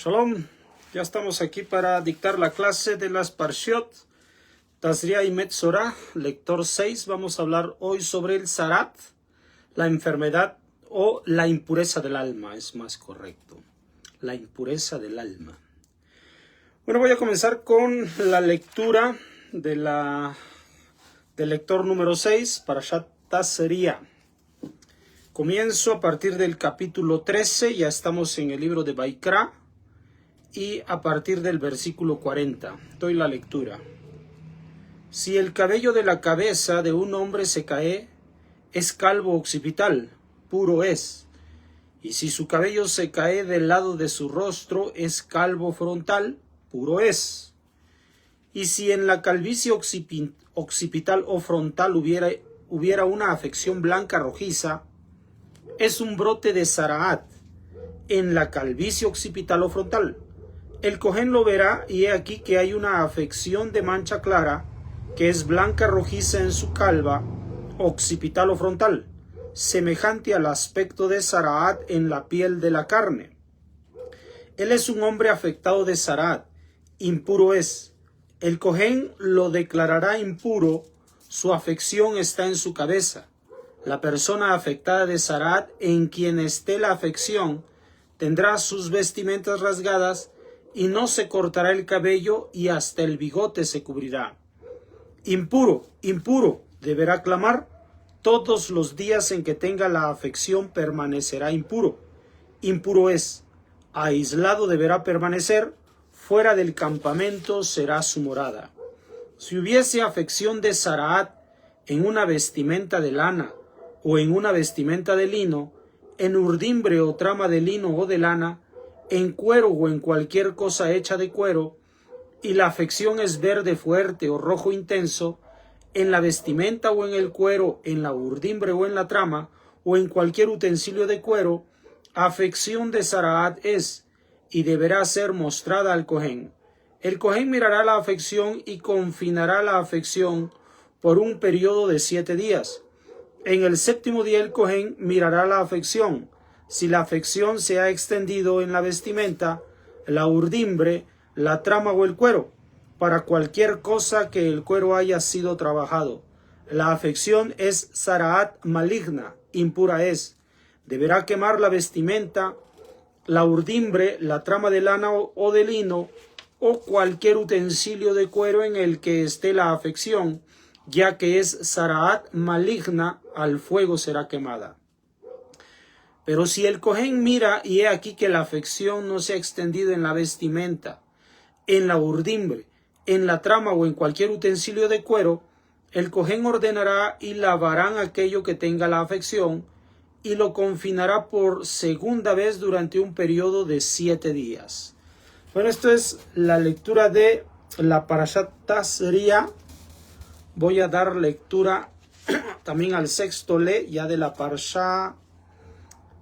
Shalom, ya estamos aquí para dictar la clase de las Parshiot, Tazria y Metzorah, lector 6. Vamos a hablar hoy sobre el Zarat, la enfermedad o la impureza del alma, es más correcto, la impureza del alma. Bueno, voy a comenzar con la lectura del lector número 6, Parashat Tazria. Comienzo a partir del capítulo 13, ya estamos en el libro de Vaikra, y a partir del versículo 40. Doy la lectura. Si el cabello de la cabeza de un hombre se cae, es calvo occipital, puro es. Y si su cabello se cae del lado de su rostro, es calvo frontal, puro es. Y si en la calvicie occipital o frontal hubiera una afección blanca rojiza, es un brote de Zaraat en la calvicie occipital o frontal. El Cohen lo verá, y he aquí que hay una afección de mancha clara, que es blanca rojiza en su calva, occipital o frontal, semejante al aspecto de Zaraat en la piel de la carne. Él es un hombre afectado de Zaraat, impuro es. El Cohen lo declarará impuro, su afección está en su cabeza. La persona afectada de Zaraat, en quien esté la afección, tendrá sus vestimentas rasgadas, y no se cortará el cabello, y hasta el bigote se cubrirá. Impuro, impuro, deberá clamar. Todos los días en que tenga la afección permanecerá impuro. Impuro es. Aislado deberá permanecer. Fuera del campamento será su morada. Si hubiese afección de Zaraat en una vestimenta de lana o en una vestimenta de lino, en urdimbre o trama de lino o de lana, en cuero o en cualquier cosa hecha de cuero, y la afección es verde fuerte o rojo intenso, en la vestimenta o en el cuero, en la urdimbre o en la trama, o en cualquier utensilio de cuero, afección de Zaraat es, y deberá ser mostrada al Cohen. El Cohen mirará la afección y confinará la afección por un periodo de 7 días. En el 7º día el Cohen mirará la afección. Si la afección se ha extendido en la vestimenta, la urdimbre, la trama o el cuero, para cualquier cosa que el cuero haya sido trabajado, la afección es Zaraat maligna, impura es. Deberá quemar la vestimenta, la urdimbre, la trama de lana o de lino, o cualquier utensilio de cuero en el que esté la afección, ya que es Zaraat maligna, al fuego será quemada. Pero si el Cohen mira, y he aquí que la afección no se ha extendido en la vestimenta, en la urdimbre, en la trama o en cualquier utensilio de cuero, el Cohen ordenará y lavarán aquello que tenga la afección, y lo confinará por segunda vez durante un periodo de 7 días. Bueno, esto es la lectura de la Parashat Tazria. Voy a dar lectura también al 6º le, ya de la Parashat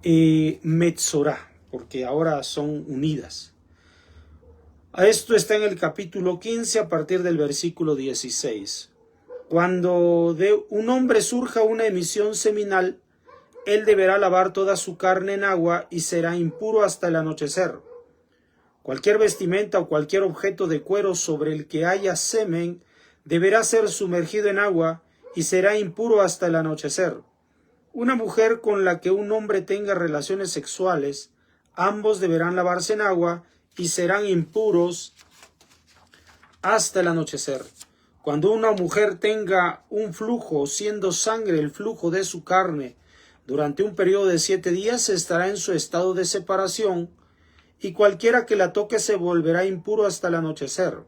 Metzorah, porque ahora son unidas. A esto está en el capítulo 15 a partir del versículo 16. Cuando de un hombre surja una emisión seminal, él deberá lavar toda su carne en agua y será impuro hasta el anochecer. Cualquier vestimenta o cualquier objeto de cuero sobre el que haya semen deberá ser sumergido en agua y será impuro hasta el anochecer. Una mujer con la que un hombre tenga relaciones sexuales, ambos deberán lavarse en agua y serán impuros hasta el anochecer. Cuando una mujer tenga un flujo, siendo sangre el flujo de su carne, durante un periodo de 7 días estará en su estado de separación, y cualquiera que la toque se volverá impuro hasta el anochecer.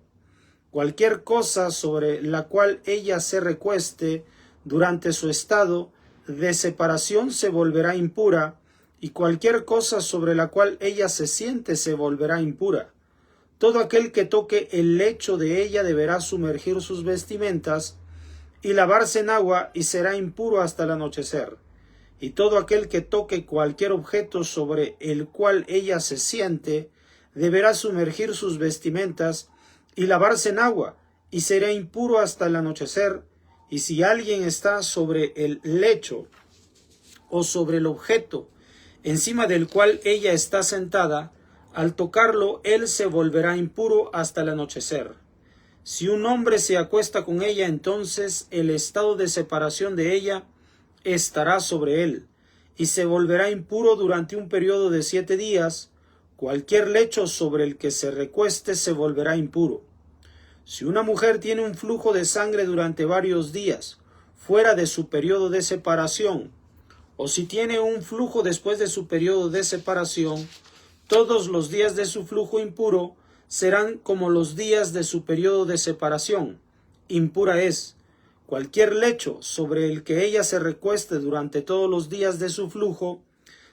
Cualquier cosa sobre la cual ella se recueste durante su estado de separación se volverá impura, y cualquier cosa sobre la cual ella se siente se volverá impura. Todo aquel que toque el lecho de ella deberá sumergir sus vestimentas y lavarse en agua, y será impuro hasta el anochecer. Y todo aquel que toque cualquier objeto sobre el cual ella se siente deberá sumergir sus vestimentas y lavarse en agua, y será impuro hasta el anochecer. Y si alguien está sobre el lecho o sobre el objeto encima del cual ella está sentada, Al tocarlo, él se volverá impuro hasta el anochecer. Si un hombre se acuesta con ella, entonces el estado de separación de ella estará sobre él, y se volverá impuro durante un periodo de 7 días. Cualquier lecho sobre el que se recueste se volverá impuro. Si una mujer tiene un flujo de sangre durante varios días, fuera de su periodo de separación, o si tiene un flujo después de su periodo de separación, todos los días de su flujo impuro serán como los días de su periodo de separación. Impura es. Cualquier lecho sobre el que ella se recueste durante todos los días de su flujo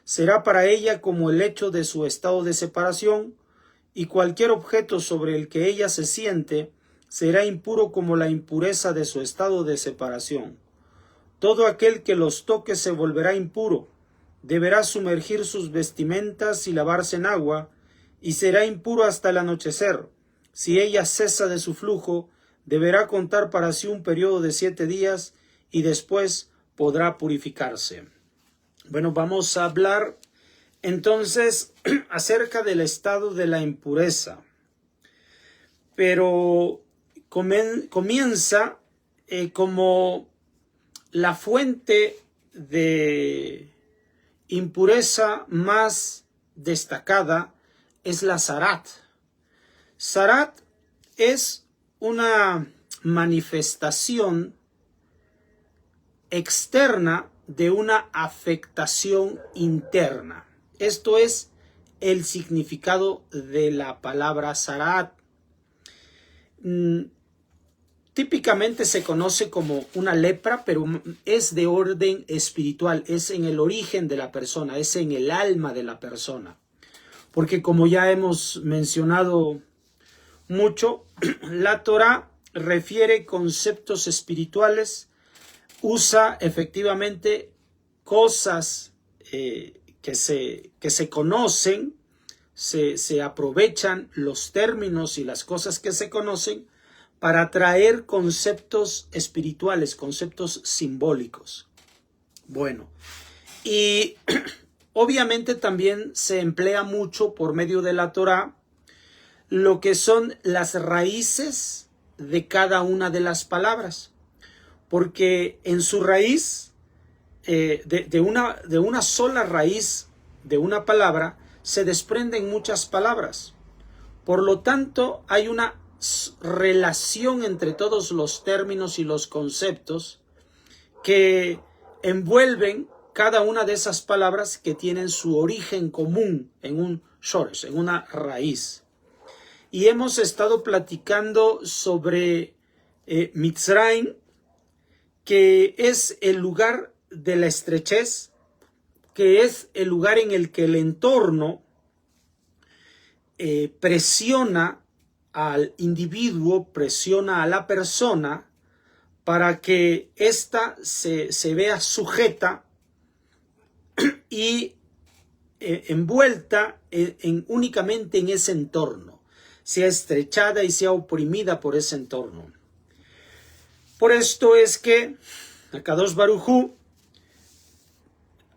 será para ella como el lecho de su estado de separación, y cualquier objeto sobre el que ella se siente será impuro como la impureza de su estado de separación. Todo aquel que los toque se volverá impuro. Deberá sumergir sus vestimentas y lavarse en agua, y será impuro hasta el anochecer. Si ella cesa de su flujo, deberá contar para sí un periodo de 7 días, y después podrá purificarse. Bueno, vamos a hablar entonces acerca del estado de la impureza. Pero comienza como la fuente de impureza más destacada es la zarat. Zarat es una manifestación externa de una afectación interna. Esto es el significado de la palabra zarat. Típicamente se conoce como una lepra, pero es de orden espiritual, es en el origen de la persona, es en el alma de la persona. Porque como ya hemos mencionado mucho, la Torá refiere conceptos espirituales, usa efectivamente cosas que se conocen, se aprovechan los términos y las cosas que se conocen para traer conceptos espirituales, conceptos simbólicos. Bueno, y obviamente también se emplea mucho por medio de la Torá lo que son las raíces de cada una de las palabras, porque en su raíz, de una sola raíz de una palabra, se desprenden muchas palabras. Por lo tanto, hay una relación entre todos los términos y los conceptos que envuelven cada una de esas palabras que tienen su origen común en un shoresh, en una raíz. Y hemos estado platicando sobre Mitzrayim, que es el lugar de la estrechez, que es el lugar en el que el entorno presiona al individuo, presiona a la persona para que ésta se vea sujeta y envuelta únicamente en ese entorno, sea estrechada y sea oprimida por ese entorno. Por esto es que Akadosh Baruj Hu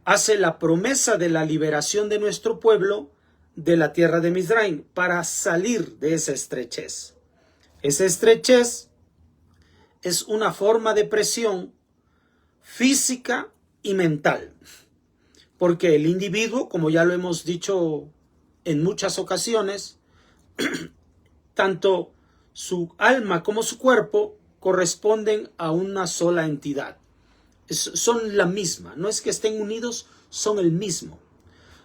hace la promesa de la liberación de nuestro pueblo de la tierra de Mizraim para salir de esa estrechez. Esa estrechez es una forma de presión física y mental, porque el individuo, como ya lo hemos dicho en muchas ocasiones, tanto su alma como su cuerpo corresponden a una sola entidad. Son la misma, no es que estén unidos, son el mismo.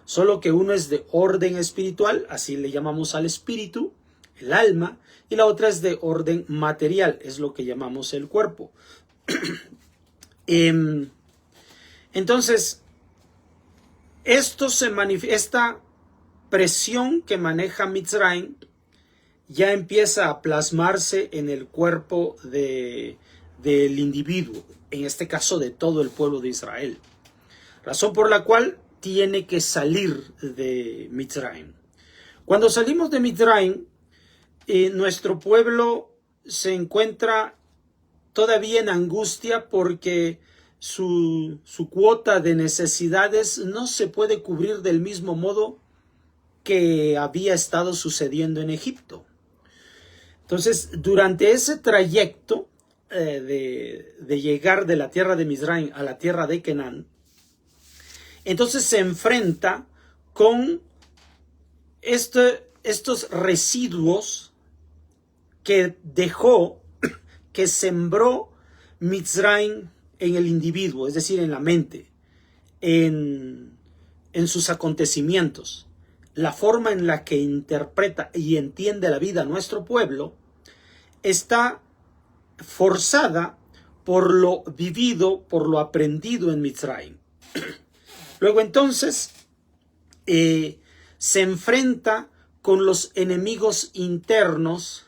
Solo que uno es de orden espiritual, así le llamamos al espíritu, el alma, y la otra es de orden material, es lo que llamamos el cuerpo. Entonces, esta presión que maneja Mitzrayim ya empieza a plasmarse en el cuerpo del individuo, en este caso de todo el pueblo de Israel. Razón por la cual tiene que salir de Mitzrayim. Cuando salimos de Mitzrayim, nuestro pueblo se encuentra todavía en angustia porque su cuota de necesidades no se puede cubrir del mismo modo que había estado sucediendo en Egipto. Entonces, durante ese trayecto de llegar de la tierra de Mizraim a la tierra de Canaán, entonces se enfrenta con estos residuos que dejó, que sembró Mizraim en el individuo, es decir, en la mente, en sus acontecimientos. La forma en la que interpreta y entiende la vida nuestro pueblo está forzada por lo vivido, por lo aprendido en Mizraim. Luego entonces se enfrenta con los enemigos internos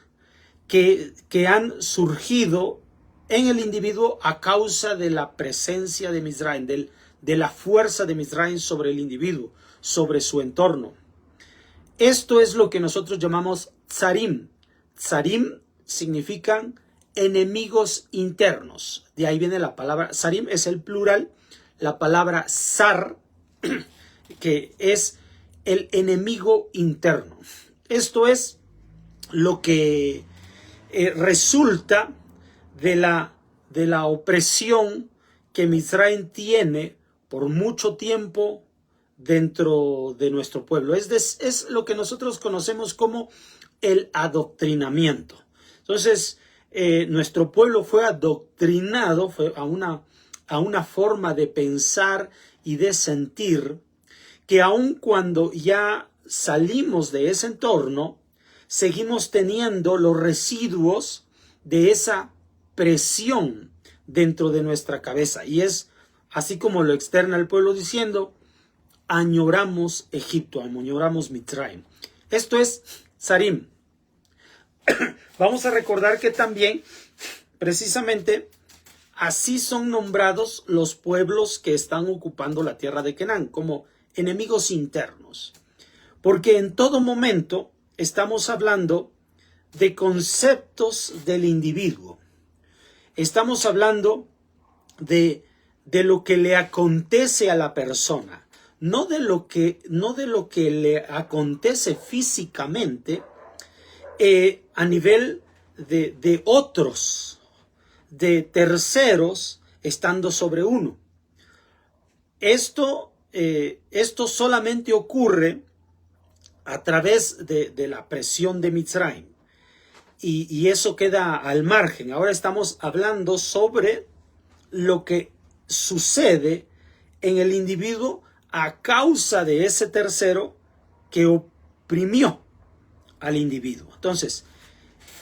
que han surgido en el individuo a causa de la presencia de Mizraim, de la fuerza de Mizraim sobre el individuo, sobre su entorno. Esto es lo que nosotros llamamos tsarim. Tsarim significan enemigos internos. De ahí viene la palabra, tsarim es el plural, la palabra zar, que es el enemigo interno. Esto es lo que resulta de la opresión que Mizraim tiene por mucho tiempo dentro de nuestro pueblo. Es lo que nosotros conocemos como el adoctrinamiento. Entonces, nuestro pueblo fue adoctrinado, fue a una forma de pensar y de sentir que aun cuando ya salimos de ese entorno, seguimos teniendo los residuos de esa presión dentro de nuestra cabeza. Y es así como lo externa el pueblo diciendo, añoramos Egipto, añoramos Mizraim. Esto es tsarim. Vamos a recordar que también, precisamente, así son nombrados los pueblos que están ocupando la tierra de Canaán, como enemigos internos. Porque en todo momento estamos hablando de conceptos del individuo. Estamos hablando de lo que le acontece a la persona, no de lo que le acontece físicamente a nivel de otros, de terceros estando sobre uno. Esto solamente ocurre a través de la presión de Mizraim. Y eso queda al margen. Ahora estamos hablando sobre lo que sucede en el individuo a causa de ese tercero que oprimió al individuo. Entonces,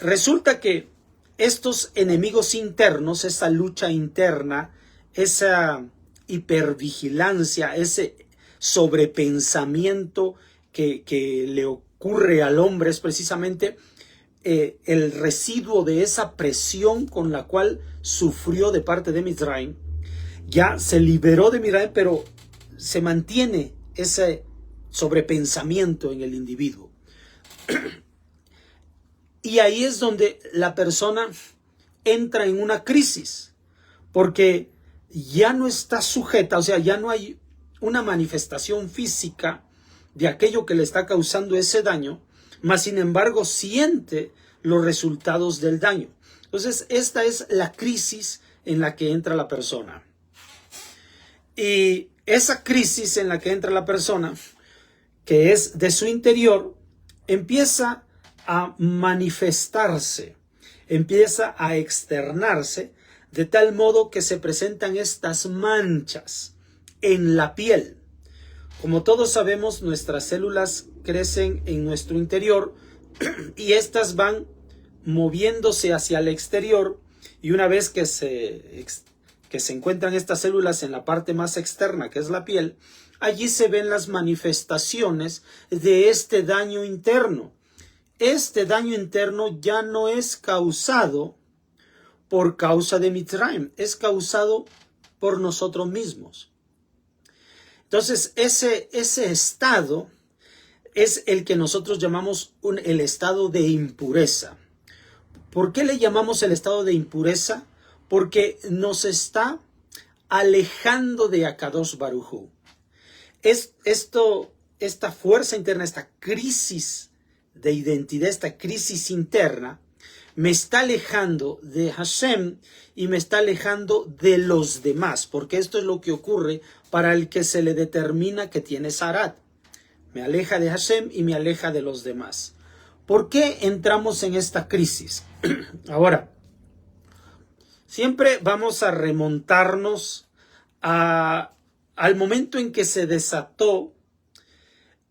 resulta que estos enemigos internos, esa lucha interna, esa hipervigilancia, ese sobrepensamiento que le ocurre al hombre es precisamente el residuo de esa presión con la cual sufrió de parte de Mizraim. Ya se liberó de Mizraim, pero se mantiene ese sobrepensamiento en el individuo. Y ahí es donde la persona entra en una crisis, porque ya no está sujeta, o sea, ya no hay una manifestación física de aquello que le está causando ese daño, mas sin embargo siente los resultados del daño. Entonces, esta es la crisis en la que entra la persona. Y esa crisis en la que entra la persona, que es de su interior, empieza a manifestarse, empieza a externarse, de tal modo que se presentan estas manchas en la piel. Como todos sabemos, nuestras células crecen en nuestro interior y estas van moviéndose hacia el exterior, y una vez que se encuentran estas células en la parte más externa, que es la piel, allí se ven las manifestaciones de este daño interno. Este daño interno ya no es causado por causa de Mizraim, es causado por nosotros mismos. Entonces, ese estado es el que nosotros llamamos el estado de impureza. ¿Por qué le llamamos el estado de impureza? Porque nos está alejando de Akadosh Baruj Hu. Esto esta fuerza interna, esta crisis de identidad, esta crisis interna, me está alejando de Hashem y me está alejando de los demás, porque esto es lo que ocurre para el que se le determina que tiene Sarat. Me aleja de Hashem y me aleja de los demás. ¿Por qué entramos en esta crisis? Ahora, siempre vamos a remontarnos al momento en que se desató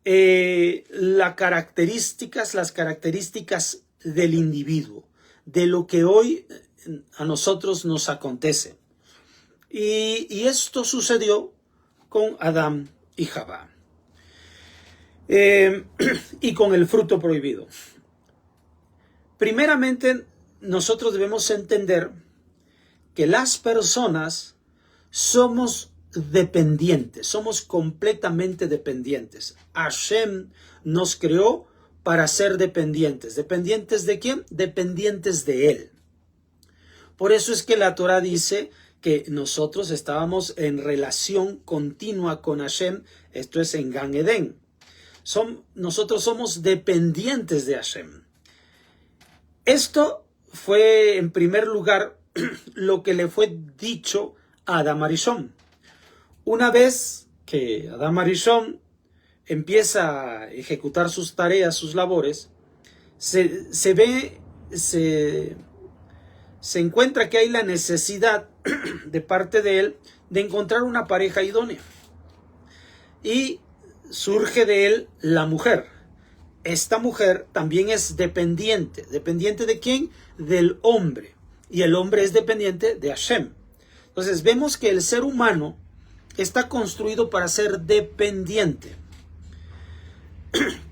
las características del individuo, de lo que hoy a nosotros nos acontece. Y esto sucedió con Adán y Jabá. Y con el fruto prohibido. Primeramente, nosotros debemos entender que las personas somos dependientes, somos completamente dependientes. Hashem nos creó para ser dependientes. ¿Dependientes de quién? Dependientes de Él. Por eso es que la Torah dice que nosotros estábamos en relación continua con Hashem, esto es en Gan Edén. Nosotros somos dependientes de Hashem. Esto fue en primer lugar lo que le fue dicho a Adam Arishon. Una vez que Adam Arishon empieza a ejecutar sus tareas, sus labores, se encuentra que hay la necesidad de parte de él de encontrar una pareja idónea. Y surge de él la mujer. Esta mujer también es dependiente. ¿Dependiente de quién? Del hombre. Y el hombre es dependiente de Hashem. Entonces vemos que el ser humano está construido para ser dependiente.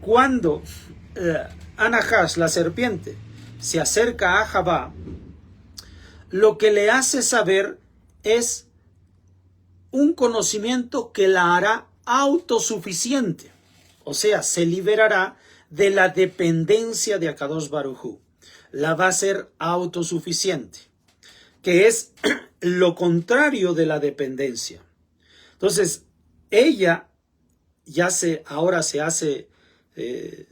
Cuando Anahash, la serpiente, se acerca a Jabá, lo que le hace saber es un conocimiento que la hará autosuficiente, o sea, se liberará de la dependencia de Akadosh Baruj Hu. La va a ser autosuficiente, que es lo contrario de la dependencia. Entonces, ella ahora se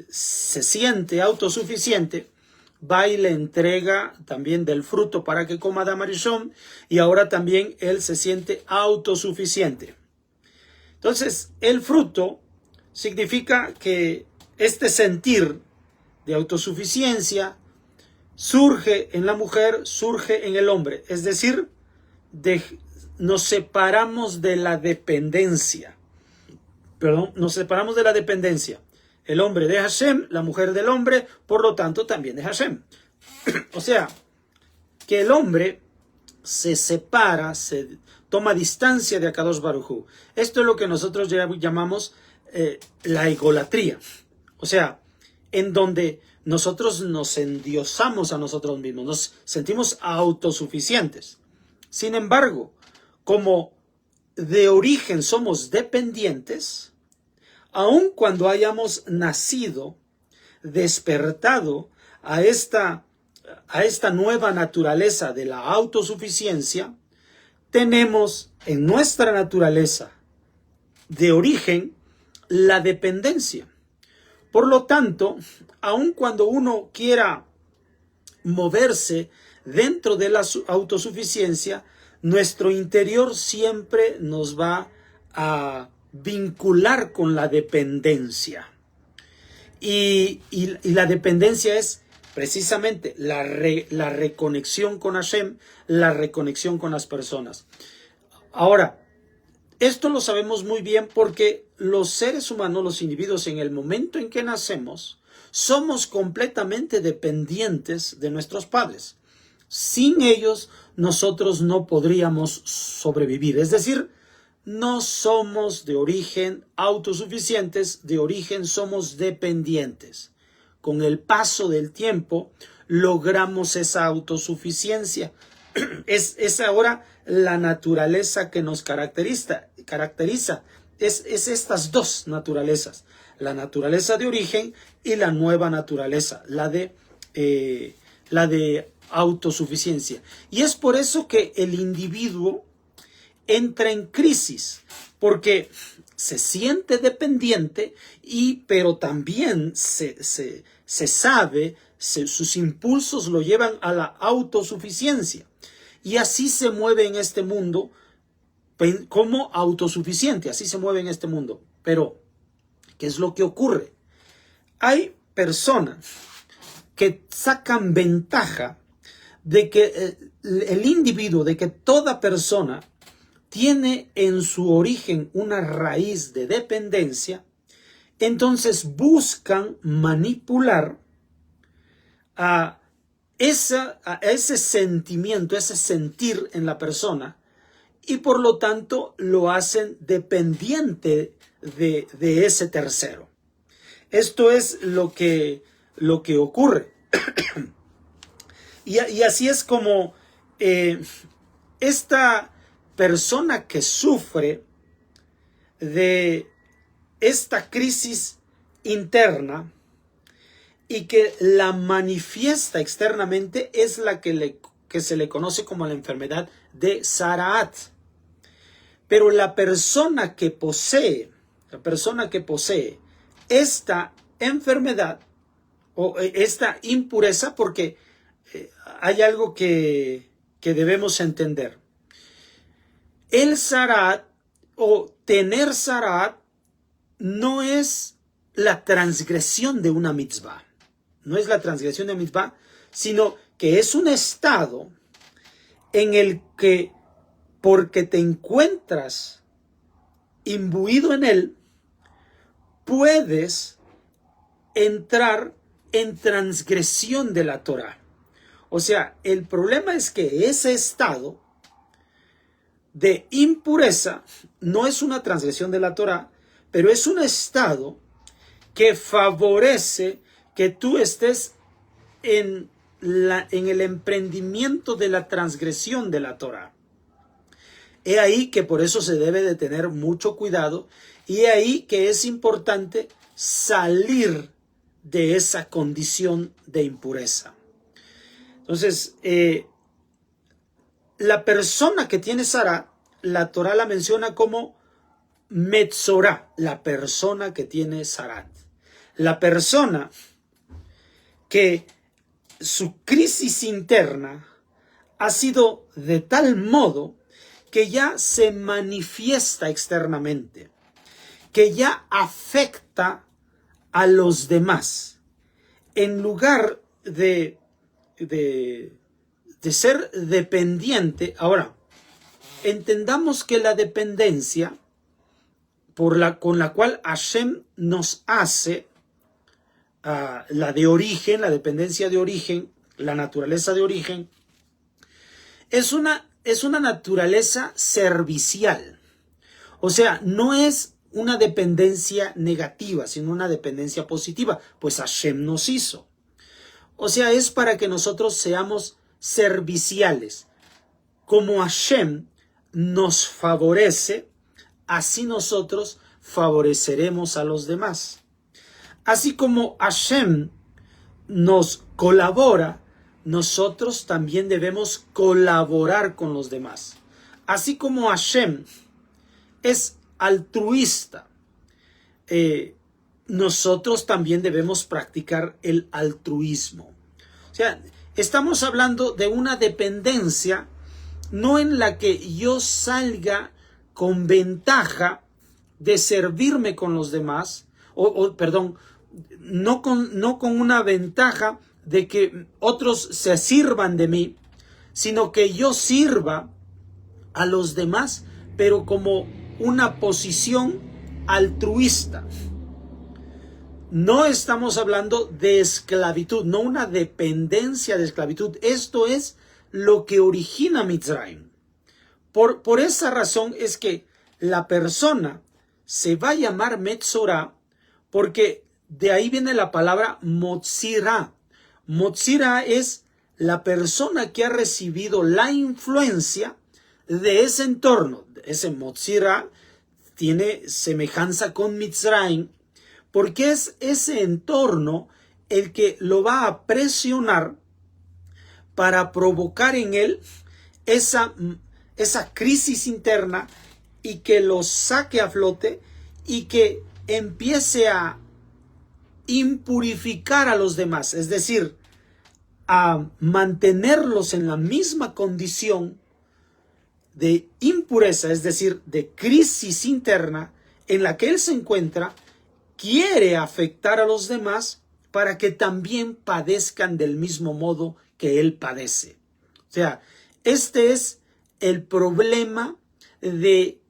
siente autosuficiente, va y le entrega también del fruto para que coma Adam Arishon, y ahora también él se siente autosuficiente. Entonces, el fruto significa que este sentir de autosuficiencia surge en la mujer, surge en el hombre. Es decir, nos separamos de la dependencia. Nos separamos de la dependencia. El hombre de Hashem, la mujer del hombre, por lo tanto también de Hashem. O sea, que el hombre se separa, se toma distancia de Akadosh Baruj Hu. Esto es lo que nosotros llamamos la egolatría. O sea, en donde nosotros nos endiosamos a nosotros mismos, nos sentimos autosuficientes. Sin embargo, como de origen somos dependientes, aun cuando hayamos nacido, despertado a esta nueva naturaleza de la autosuficiencia, tenemos en nuestra naturaleza de origen la dependencia. Por lo tanto, aun cuando uno quiera moverse dentro de la autosuficiencia, nuestro interior siempre nos va a vincular con la dependencia. Y la dependencia es precisamente la reconexión con Hashem, la reconexión con las personas. Ahora, esto lo sabemos muy bien porque los seres humanos, los individuos, en el momento en que nacemos, somos completamente dependientes de nuestros padres. Sin ellos, nosotros no podríamos sobrevivir. Es decir, no somos de origen autosuficientes, de origen somos dependientes. Con el paso del tiempo, logramos esa autosuficiencia. Es ahora la naturaleza que nos caracteriza. Es estas dos naturalezas, la naturaleza de origen y la nueva naturaleza, la de autosuficiencia. Y es por eso que el individuo entra en crisis, porque se siente dependiente, pero también se sabe, sus impulsos lo llevan a la autosuficiencia. Y así se mueve en este mundo como autosuficiente, así se mueve en este mundo. Pero, ¿qué es lo que ocurre? Hay personas que sacan ventaja de que el individuo, de que toda persona tiene en su origen una raíz de dependencia, entonces buscan manipular a ese sentimiento, ese sentir en la persona, y por lo tanto lo hacen dependiente de ese tercero. Esto es lo que ocurre. Y así es como esta persona que sufre de esta crisis interna y que la manifiesta externamente es la que se le conoce como la enfermedad de Saraat. Pero la persona que posee esta enfermedad o esta impureza, porque hay algo que debemos entender. El Saraat o tener Saraat no es la transgresión de una mitzvah. No es la transgresión de una mitzvah, sino que es un estado en el que, porque te encuentras imbuido en él, puedes entrar en transgresión de la Torah. O sea, el problema es que ese estado de impureza no es una transgresión de la Torah, pero es un estado que favorece que tú estés en el emprendimiento de la transgresión de la Torah. He ahí que por eso se debe de tener mucho cuidado, y he ahí que es importante salir de esa condición de impureza. Entonces, la persona que tiene Saraat, la Torah la menciona como Metzorá, la persona que tiene Saraat. La persona que su crisis interna ha sido de tal modo que ya se manifiesta externamente, que ya afecta a los demás. En lugar de ser dependiente. Ahora, entendamos que la dependencia con la cual Hashem nos hace, la de origen, la dependencia de origen, la naturaleza de origen, es una naturaleza servicial. O sea, no es una dependencia negativa, sino una dependencia positiva, pues Hashem nos hizo. O sea, es para que nosotros seamos serviciales. Como Hashem nos favorece, así nosotros favoreceremos a los demás. Así como Hashem nos colabora, nosotros también debemos colaborar con los demás. Así como Hashem es altruista, nosotros también debemos practicar el altruismo. O sea, estamos hablando de una dependencia no en la que yo salga con ventaja de servirme con los demás, no con una ventaja de que otros se sirvan de mí, sino que yo sirva a los demás, pero como una posición altruista. No estamos hablando de esclavitud, no una dependencia de esclavitud. Esto es lo que origina Mitzrayim. Por esa razón es que la persona se va a llamar Metzorá, porque de ahí viene la palabra Motzirá. Motzirá es la persona que ha recibido la influencia de ese entorno. Ese Motzirá tiene semejanza con Mitzrayim, porque es ese entorno el que lo va a presionar para provocar en él esa crisis interna y que lo saque a flote y que empiece a impurificar a los demás, es decir, a mantenerlos en la misma condición de impureza, es decir, de crisis interna en la que él se encuentra, quiere afectar a los demás para que también padezcan del mismo modo que él padece. O sea, este es el problema de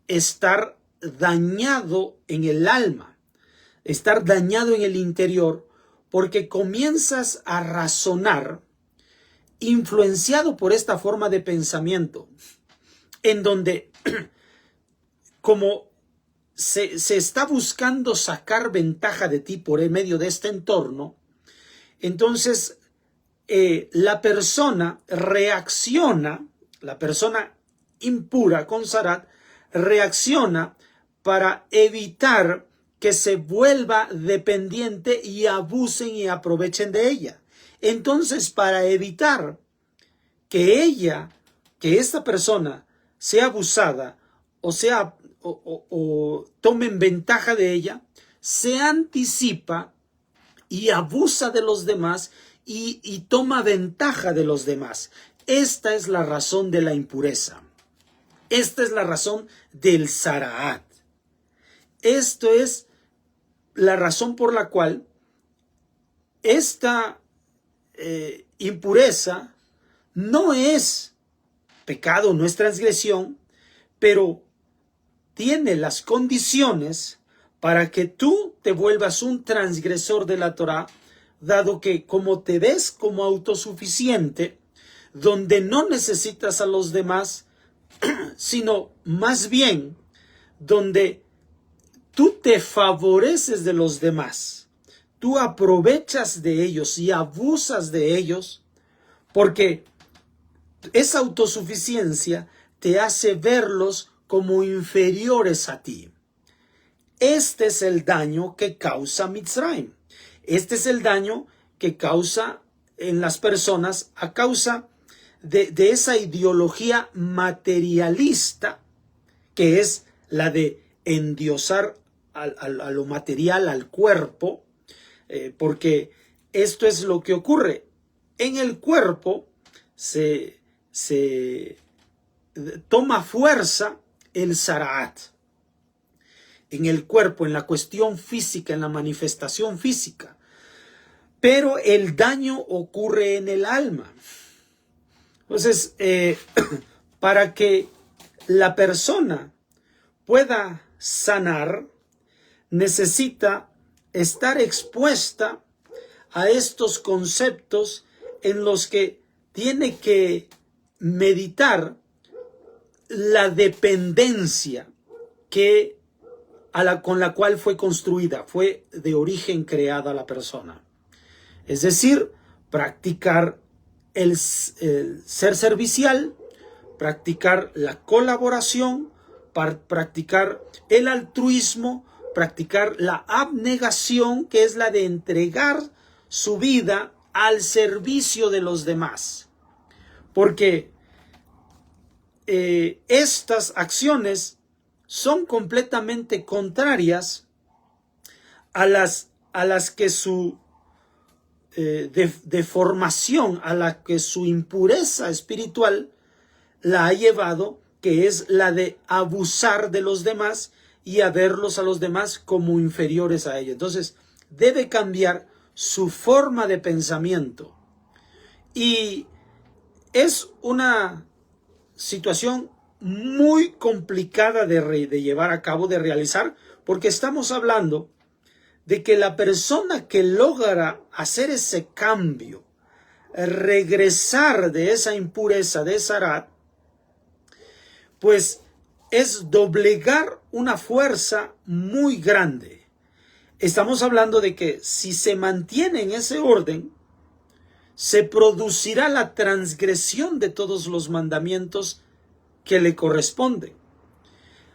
estar dañado en el alma, estar dañado en el interior, porque comienzas a razonar influenciado por esta forma de pensamiento, en donde como se está buscando sacar ventaja de ti por el medio de este entorno, entonces la persona reacciona, la persona impura con Sarat reacciona para evitar que se vuelva dependiente y abusen y aprovechen de ella. Entonces, para evitar que esta persona sea abusada o tomen ventaja de ella, se anticipa y abusa de los demás y toma ventaja de los demás. Esta es la razón de la impureza. Esta es la razón del Zaraat. Esto es la razón por la cual esta impureza no es pecado, no es transgresión, pero tiene las condiciones para que tú te vuelvas un transgresor de la Torá, dado que como te ves como autosuficiente, donde no necesitas a los demás, sino más bien donde tú te favoreces de los demás, tú aprovechas de ellos y abusas de ellos, porque esa autosuficiencia te hace verlos como inferiores a ti. Este es el daño que causa Mitzrayim. Este es el daño que causa en las personas a causa de esa ideología materialista, que es la de endiosar a lo material, al cuerpo, porque esto es lo que ocurre. En el cuerpo se toma fuerza el Zaraat. En el cuerpo, en la cuestión física, en la manifestación física. Pero el daño ocurre en el alma. Entonces, para que la persona pueda sanar, necesita estar expuesta a estos conceptos en los que tiene que meditar la dependencia con la cual fue construida, fue de origen creada la persona. Es decir, practicar el ser servicial, practicar la colaboración, practicar el altruismo, practicar la abnegación, que es la de entregar su vida al servicio de los demás. Porque estas acciones son completamente contrarias a las que su deformación, a la que su impureza espiritual la ha llevado, que es la de abusar de los demás y a verlos a los demás como inferiores a ellos. Entonces, debe cambiar su forma de pensamiento. Y es una situación muy complicada de llevar a cabo, de realizar, porque estamos hablando de que la persona que logra hacer ese cambio, regresar de esa impureza de Zarat, pues es doblegar una fuerza muy grande. Estamos hablando de que si se mantiene en ese orden, se producirá la transgresión de todos los mandamientos que le corresponden.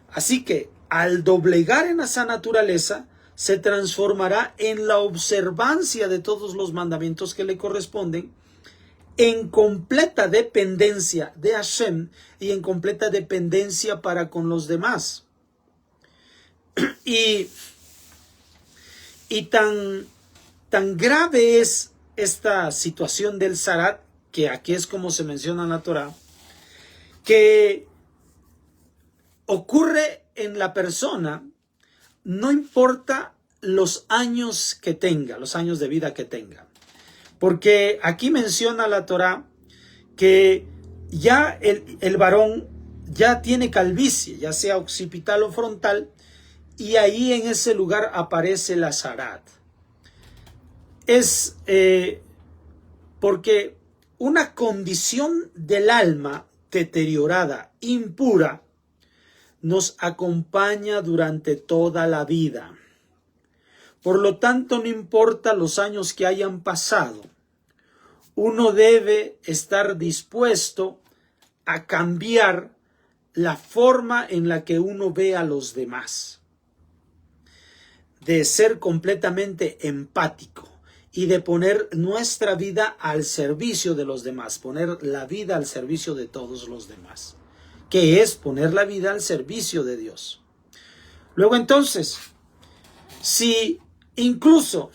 Así que al doblegar en esa naturaleza, se transformará en la observancia de todos los mandamientos que le corresponden, en completa dependencia de Hashem y en completa dependencia para con los demás. Y tan grave es esta situación del Zarat, que aquí es como se menciona en la Torá, que ocurre en la persona, no importa los años que tenga, los años de vida que tenga. Porque aquí menciona la Torá que ya el varón ya tiene calvicie, ya sea occipital o frontal, y ahí en ese lugar aparece la Zarat. Es porque una condición del alma deteriorada, impura, nos acompaña durante toda la vida. Por lo tanto, no importa los años que hayan pasado, uno debe estar dispuesto a cambiar la forma en la que uno ve a los demás, de ser completamente empático y de poner nuestra vida al servicio de los demás, poner la vida al servicio de todos los demás, que es poner la vida al servicio de Dios. Luego entonces, si incluso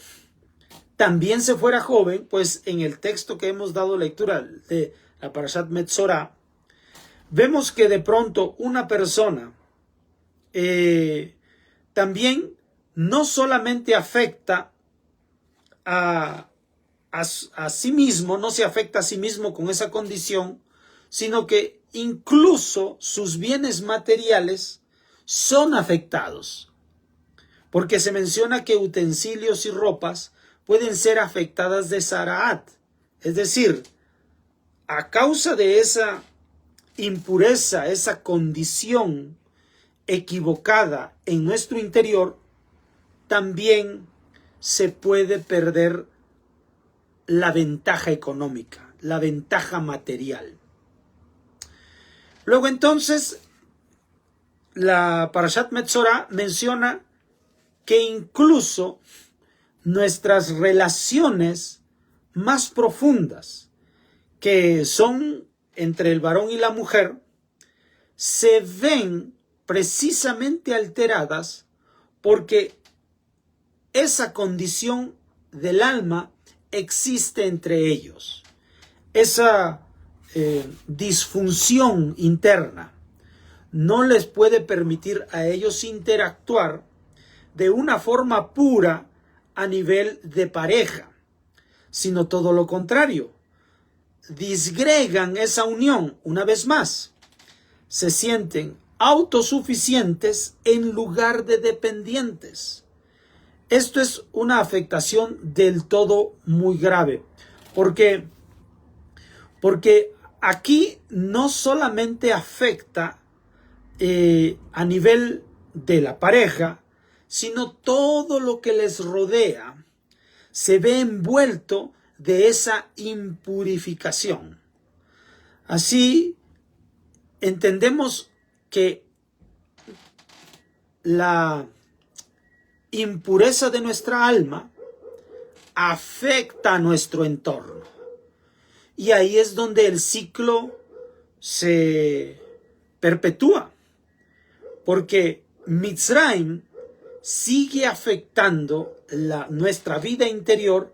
también se fuera joven, pues en el texto que hemos dado lectura de la Parashat Metzorah, vemos que de pronto una persona también no solamente afecta a sí mismo, no se afecta a sí mismo con esa condición, sino que incluso sus bienes materiales son afectados. Porque se menciona que utensilios y ropas pueden ser afectadas de Zaraat. Es decir, a causa de esa impureza, esa condición equivocada en nuestro interior, también se puede perder la ventaja económica, la ventaja material. Luego entonces, la Parashat Metzorah menciona que incluso nuestras relaciones más profundas, que son entre el varón y la mujer, se ven precisamente alteradas porque esa condición del alma existe entre ellos. Esa disfunción interna no les puede permitir a ellos interactuar de una forma pura a nivel de pareja, sino todo lo contrario. Disgregan esa unión una vez más. Se sienten autosuficientes en lugar de dependientes. Esto es una afectación del todo muy grave, porque aquí no solamente afecta a nivel de la pareja, sino todo lo que les rodea se ve envuelto de esa impurificación. Así entendemos que la impureza de nuestra alma afecta a nuestro entorno. Y ahí es donde el ciclo se perpetúa. Porque Mitzrayim sigue afectando nuestra vida interior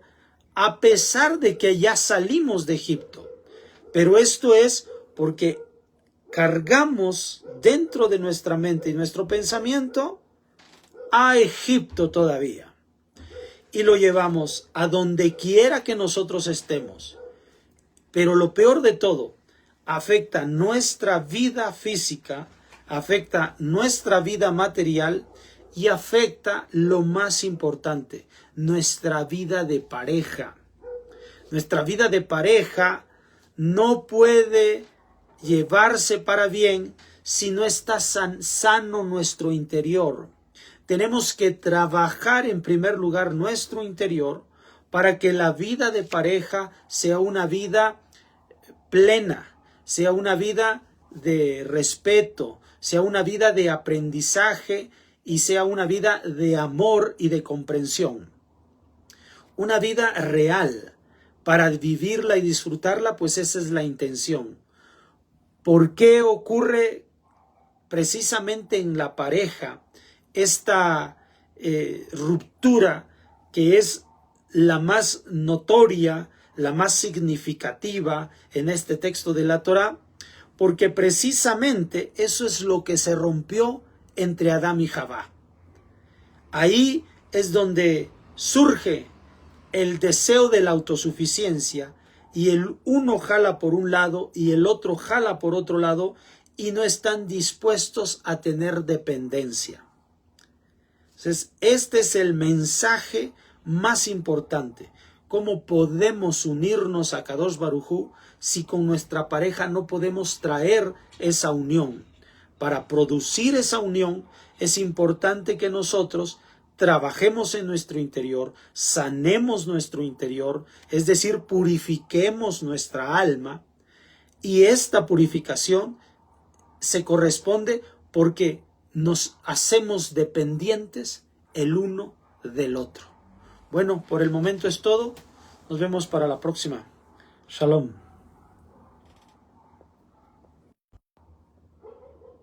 a pesar de que ya salimos de Egipto. Pero esto es porque cargamos dentro de nuestra mente y nuestro pensamiento a Egipto todavía. Y lo llevamos a donde quiera que nosotros estemos. Pero lo peor de todo, afecta nuestra vida física, afecta nuestra vida material y afecta lo más importante, nuestra vida de pareja. Nuestra vida de pareja no puede llevarse para bien si no está sano nuestro interior. Tenemos que trabajar en primer lugar nuestro interior para que la vida de pareja sea una vida plena, sea una vida de respeto, sea una vida de aprendizaje y sea una vida de amor y de comprensión. Una vida real. Para vivirla y disfrutarla, pues esa es la intención. ¿Por qué ocurre precisamente en la pareja esta ruptura que es la más notoria, la más significativa en este texto de la Torá, porque precisamente eso es lo que se rompió entre Adán y Javá. Ahí es donde surge el deseo de la autosuficiencia y el uno jala por un lado y el otro jala por otro lado y no están dispuestos a tener dependencia. Entonces, este es el mensaje más importante. ¿Cómo podemos unirnos a Kadosh Baruj Hu si con nuestra pareja no podemos traer esa unión? Para producir esa unión es importante que nosotros trabajemos en nuestro interior, sanemos nuestro interior, es decir, purifiquemos nuestra alma, y esta purificación se corresponde porque nos hacemos dependientes el uno del otro. Bueno, por el momento es todo. Nos vemos para la próxima. Shalom.